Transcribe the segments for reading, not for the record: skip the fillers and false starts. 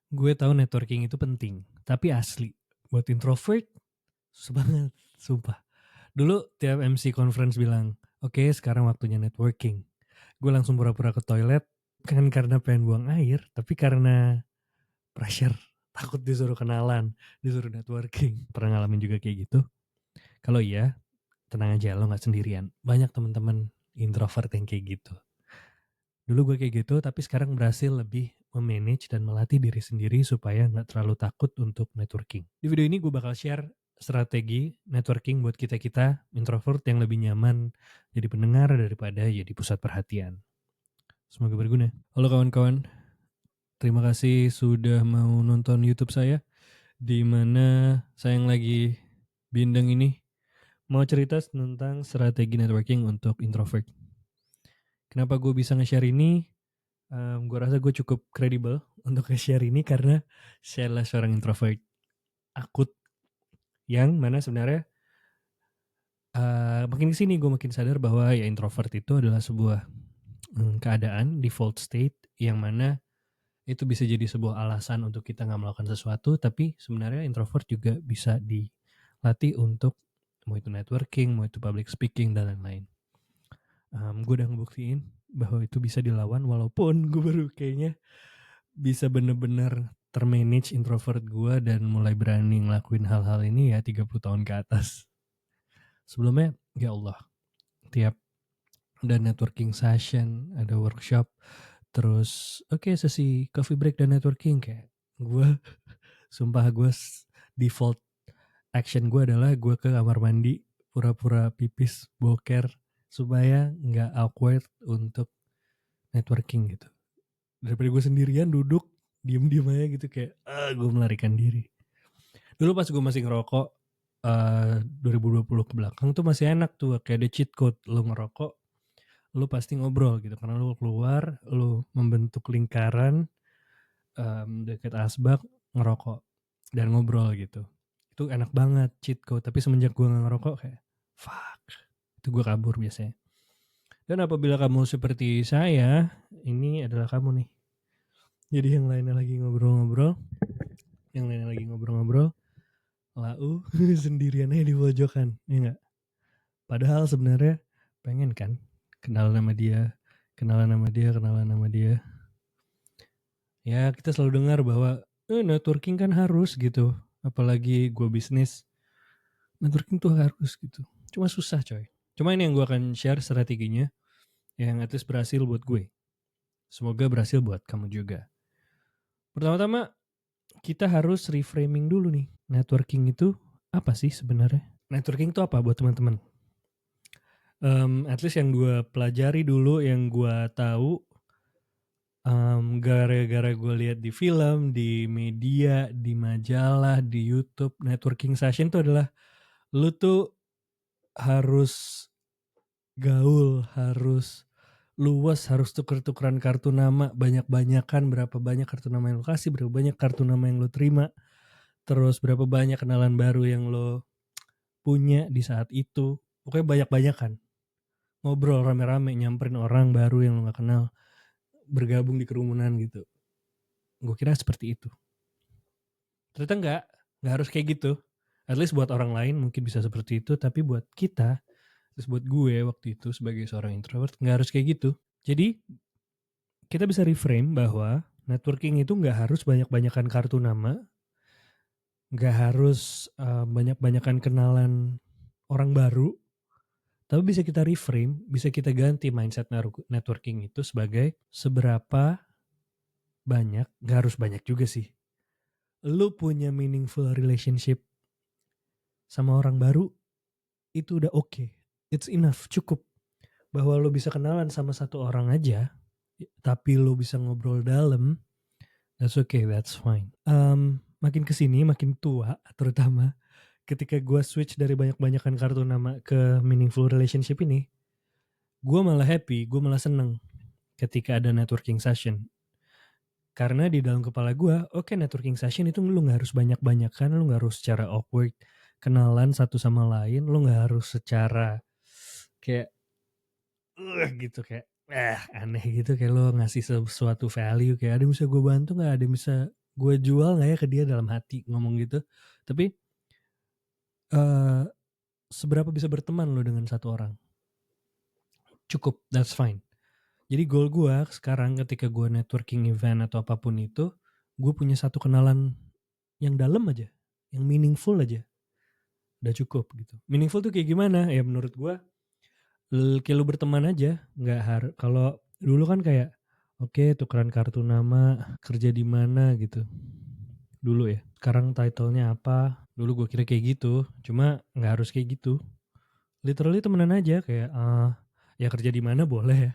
Gue tahu networking itu penting, tapi asli buat introvert susah banget, sumpah. Dulu tiap MC conference bilang, oke sekarang waktunya networking. Gue langsung pura-pura ke toilet, bukan karena pengen buang air, tapi karena pressure. Takut disuruh kenalan, disuruh networking. Pernah ngalamin juga kayak gitu? Kalau iya, tenang aja, lo gak sendirian. Banyak teman-teman introvert yang kayak gitu. Dulu gue kayak gitu, tapi sekarang berhasil lebih memanage dan melatih diri sendiri supaya nggak terlalu takut untuk networking. Di video ini gue bakal share strategi networking buat kita-kita introvert yang lebih nyaman jadi pendengar daripada jadi pusat perhatian. Semoga berguna. Halo kawan-kawan, terima kasih sudah mau nonton YouTube saya, di mana saya yang lagi bindeng ini mau cerita tentang strategi networking untuk introvert. Kenapa gue bisa nge-share ini? Gue rasa gue cukup kredibel untuk nge-share ini karena saya adalah seorang introvert akut yang mana sebenarnya makin kesini gue makin sadar bahwa ya introvert itu adalah sebuah keadaan default state yang mana itu bisa jadi sebuah alasan untuk kita nggak melakukan sesuatu, tapi sebenarnya introvert juga bisa dilatih untuk mau itu networking, mau itu public speaking dan lain-lain. Gue udah ngebuktiin bahwa itu bisa dilawan walaupun gue baru kayaknya bisa bener-bener termanage introvert gue dan mulai berani ngelakuin hal-hal ini ya 30 tahun ke atas. Sebelumnya, ya Allah, tiap ada networking session, ada workshop, terus sesi coffee break dan networking kayak gue, sumpah gue default action gue adalah gue ke kamar mandi, pura-pura pipis, boker, supaya nggak awkward untuk networking gitu. Daripada gue sendirian duduk diem-diem aja gitu kayak gue melarikan diri. Dulu pas gue masih ngerokok 2020 ke belakang tuh masih enak tuh kayak ada cheat code, lu ngerokok lu pasti ngobrol gitu karena lu keluar lu membentuk lingkaran deket asbak ngerokok dan ngobrol gitu. Itu enak banget cheat code, tapi semenjak gue gak ngerokok kayak fuck, itu gue kabur biasanya. Dan apabila kamu seperti saya, ini adalah kamu nih. Jadi yang lainnya lagi ngobrol-ngobrol, lau sendirian aja di pojokan, ya nggak? Padahal sebenarnya pengen kan kenalan sama dia. Ya kita selalu dengar bahwa networking kan harus gitu. Apalagi gue bisnis, networking tuh harus gitu. Cuma susah coy. Cuma ini yang gue akan share strateginya yang at least berhasil buat gue. Semoga berhasil buat kamu juga. Pertama-tama kita harus reframing dulu nih. Networking itu apa sih sebenarnya? Networking itu apa buat teman-teman? At least yang gue pelajari dulu, yang gue tahu, gara-gara gue lihat di film, di media, di majalah, di YouTube, networking session itu adalah lu tuh harus gaul, harus luas, harus tuker-tukeran kartu nama banyak-banyakan, berapa banyak kartu nama yang lu kasih, berapa banyak kartu nama yang lu terima, terus berapa banyak kenalan baru yang lo punya di saat itu. Pokoknya banyak-banyakan. Ngobrol rame-rame, nyamperin orang baru yang lo gak kenal, bergabung di kerumunan gitu. Gue kira seperti itu. Ternyata nggak harus kayak gitu. At least buat orang lain mungkin bisa seperti itu, tapi buat kita, terus buat gue waktu itu sebagai seorang introvert, nggak harus kayak gitu. Jadi kita bisa reframe bahwa networking itu nggak harus banyak-banyakan kartu nama, nggak harus banyak-banyakan kenalan orang baru, tapi bisa kita reframe, bisa kita ganti mindset networking itu sebagai seberapa banyak, nggak harus banyak juga sih, lu punya meaningful relationship sama orang baru, itu udah oke. It's enough, cukup. Bahwa lo bisa kenalan sama satu orang aja, tapi lo bisa ngobrol dalam, that's okay, that's fine. Makin kesini, makin tua terutama, ketika gue switch dari banyak-banyakan kartu nama ke meaningful relationship ini, gue malah happy, gue malah seneng ketika ada networking session. Karena di dalam kepala gue, networking session itu lu gak harus banyak-banyakan, lu gak harus secara awkward kenalan satu sama lain, lu gak harus secara kayak gitu, kayak aneh gitu, kayak lo ngasih sesuatu value, kayak ada yang bisa gue bantu gak, ada yang bisa gue jual nggak ya ke dia, dalam hati ngomong gitu. Tapi seberapa bisa berteman lo dengan satu orang? Cukup, that's fine. Jadi goal gue sekarang ketika gue networking event atau apapun itu, gue punya satu kenalan yang dalam aja, yang meaningful aja, udah cukup gitu. Meaningful tuh kayak gimana? Ya menurut gue, kayak lu berteman aja, nggak harus. Kalau dulu kan kayak, oke, tukeran kartu nama, kerja di mana gitu. Dulu ya. Sekarang title-nya apa? Dulu gue kira kayak gitu, cuma nggak harus kayak gitu. Literally temenan aja kayak, ya kerja di mana boleh ya.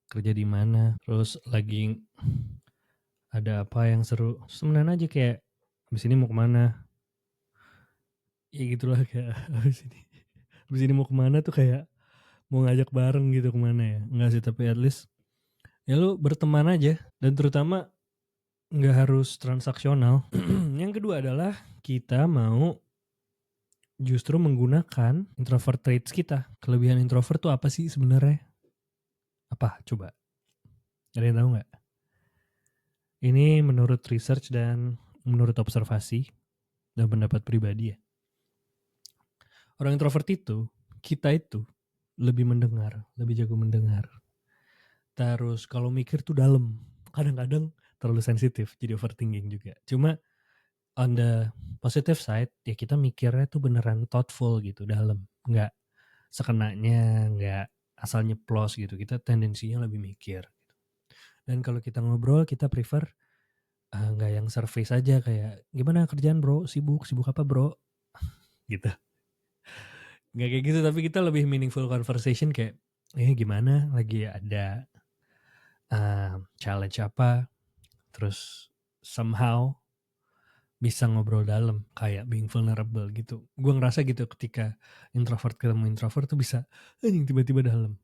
Kerja di mana, terus lagi ada apa yang seru, terus temenan aja kayak, abis ini mau kemana? Ya gitulah kayak, abis ini mau kemana tuh kayak mau ngajak bareng gitu kemana ya. Enggak sih, tapi at least ya lu berteman aja. Dan terutama nggak harus transaksional. Yang kedua adalah kita mau justru menggunakan introvert traits kita. Kelebihan introvert tuh apa sih sebenarnya? Apa? Coba. Ada yang tahu nggak? Ini menurut research dan menurut observasi dan pendapat pribadi ya. Orang introvert itu, kita itu lebih mendengar, lebih jago mendengar. Terus kalau mikir tuh dalam. Kadang-kadang terlalu sensitif, jadi overthinking juga. Cuma on the positive side, ya kita mikirnya tuh beneran thoughtful gitu, dalam. Nggak sekenanya, nggak asal nyeplos gitu. Kita tendensinya lebih mikir. Dan kalau kita ngobrol, kita prefer nggak yang surface aja kayak, gimana kerjaan bro, sibuk apa bro? Gitu. Nggak kayak gitu, tapi kita lebih meaningful conversation kayak, gimana, lagi ada challenge apa, terus somehow bisa ngobrol dalam, kayak being vulnerable gitu. Gue ngerasa gitu ketika introvert ketemu introvert tuh bisa tiba-tiba dalam.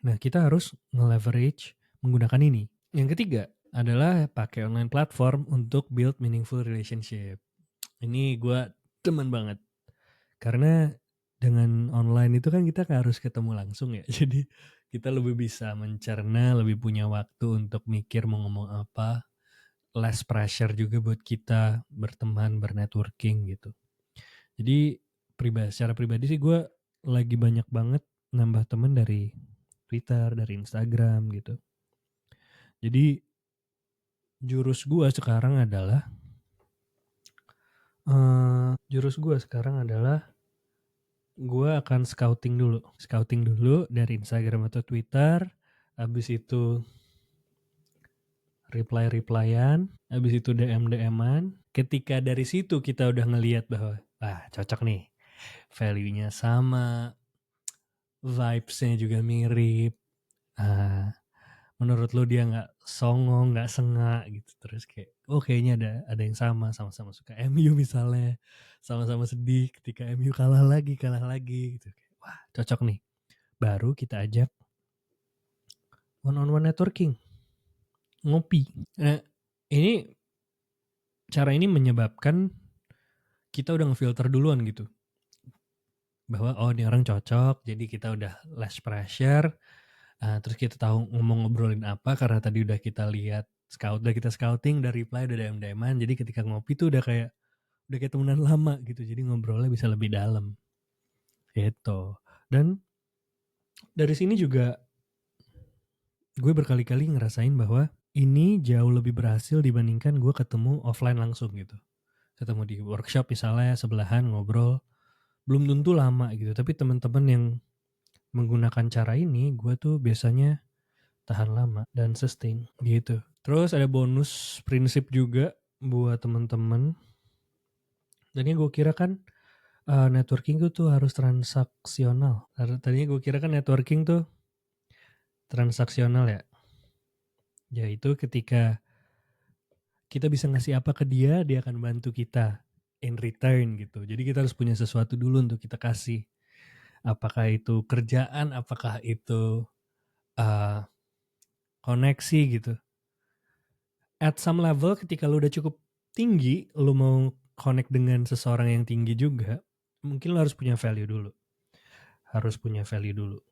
Nah, kita harus nge-leverage menggunakan ini. Yang ketiga adalah pakai online platform untuk build meaningful relationship. Ini gue demen banget. Karena dengan online itu kan kita gak harus ketemu langsung ya. Jadi kita lebih bisa mencerna, lebih punya waktu untuk mikir mau ngomong apa. Less pressure juga buat kita berteman, bernetworking gitu. Jadi secara pribadi sih gue lagi banyak banget nambah temen dari Twitter, dari Instagram gitu. Jadi jurus gue sekarang adalah gue akan scouting dulu dari Instagram atau Twitter, habis itu replyan, habis itu DM-an. Ketika dari situ kita udah ngelihat bahwa cocok nih, value-nya sama, vibes-nya juga mirip, menurut lo dia nggak songong, nggak sengak gitu, terus kayak kayaknya ada yang sama-sama suka MU misalnya, sama-sama sedih ketika MU kalah lagi gitu. Wah, cocok nih. Baru kita ajak one-on-one networking, ngopi. Nah, cara ini menyebabkan kita udah ngefilter duluan gitu, bahwa ini orang cocok, jadi kita udah less pressure. Terus kita tahu ngobrolin apa karena tadi udah kita lihat udah kita scouting, udah reply, udah DM-an. Jadi ketika ngopi tuh udah kayak temenan lama gitu. Jadi ngobrolnya bisa lebih dalam. Gitu. Dan dari sini juga gue berkali-kali ngerasain bahwa ini jauh lebih berhasil dibandingkan gue ketemu offline langsung gitu. Ketemu di workshop misalnya, sebelahan ngobrol, belum tentu lama gitu. Tapi teman-teman yang menggunakan cara ini, gue tuh biasanya tahan lama dan sustain gitu. Terus ada bonus prinsip juga buat teman-teman. Dan yang gue kira kan networking tuh harus transaksional. Tadinya gue kira kan networking tuh transaksional ya. Yaitu ketika kita bisa ngasih apa ke dia, dia akan bantu kita in return gitu. Jadi kita harus punya sesuatu dulu untuk kita kasih. Apakah itu kerjaan, apakah itu koneksi gitu. At some level ketika lu udah cukup tinggi, lu mau connect dengan seseorang yang tinggi juga, mungkin lu harus punya value dulu.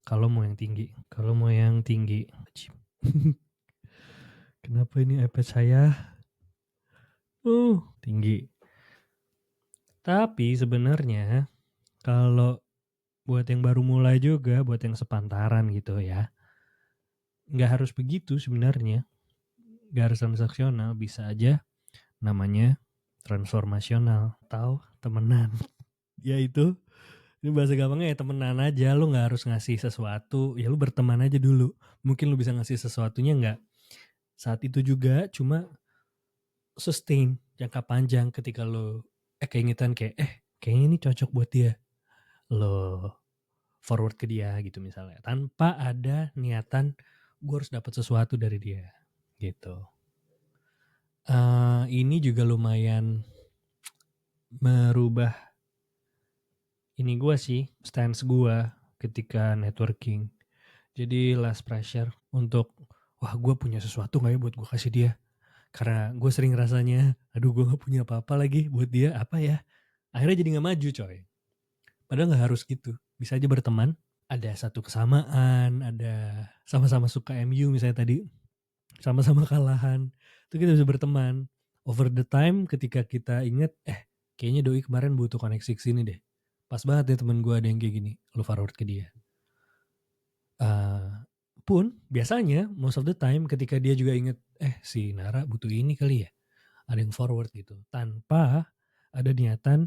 Kalau mau yang tinggi. Kenapa ini iPad saya Tinggi. Tapi sebenarnya kalau buat yang baru mulai juga, buat yang sepantaran gitu ya, nggak harus begitu sebenarnya. Nggak harus transaksional, bisa aja namanya transformasional atau temenan. Yaitu, ini bahasa gampangnya ya temenan aja, lu nggak harus ngasih sesuatu, ya lu berteman aja dulu. Mungkin lu bisa ngasih sesuatunya nggak saat itu juga, cuma sustain jangka panjang ketika lu keingetan kayak kayaknya ini cocok buat dia, lo forward ke dia gitu misalnya, tanpa ada niatan gue harus dapat sesuatu dari dia gitu. Ini juga lumayan merubah ini gue sih, stance gue ketika networking. Jadi less pressure untuk wah gue punya sesuatu gak ya buat gue kasih dia, karena gue sering rasanya aduh gue gak punya apa-apa lagi buat dia, apa ya, akhirnya jadi gak maju coy. Padahal gak harus gitu, bisa aja berteman, ada satu kesamaan, ada sama-sama suka MU misalnya tadi, sama-sama kalahan, itu kita bisa berteman. Over the time ketika kita inget, kayaknya doi kemarin butuh koneksi ke sini deh, pas banget ya temen gue ada yang kayak gini, lu forward ke dia. Pun biasanya most of the time ketika dia juga inget, si Nara butuh ini kali ya, ada yang forward gitu, tanpa ada niatan,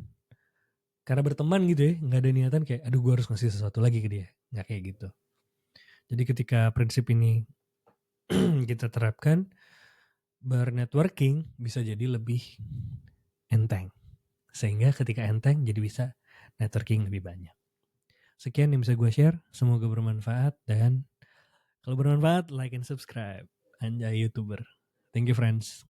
karena berteman gitu ya, nggak ada niatan kayak aduh gue harus ngasih sesuatu lagi ke dia, nggak kayak gitu. Jadi ketika prinsip ini kita terapkan, bernetworking bisa jadi lebih enteng. Sehingga ketika enteng jadi bisa networking lebih banyak. Sekian yang bisa gue share, semoga bermanfaat, dan kalau bermanfaat like and subscribe. Anjay YouTuber. Thank you friends.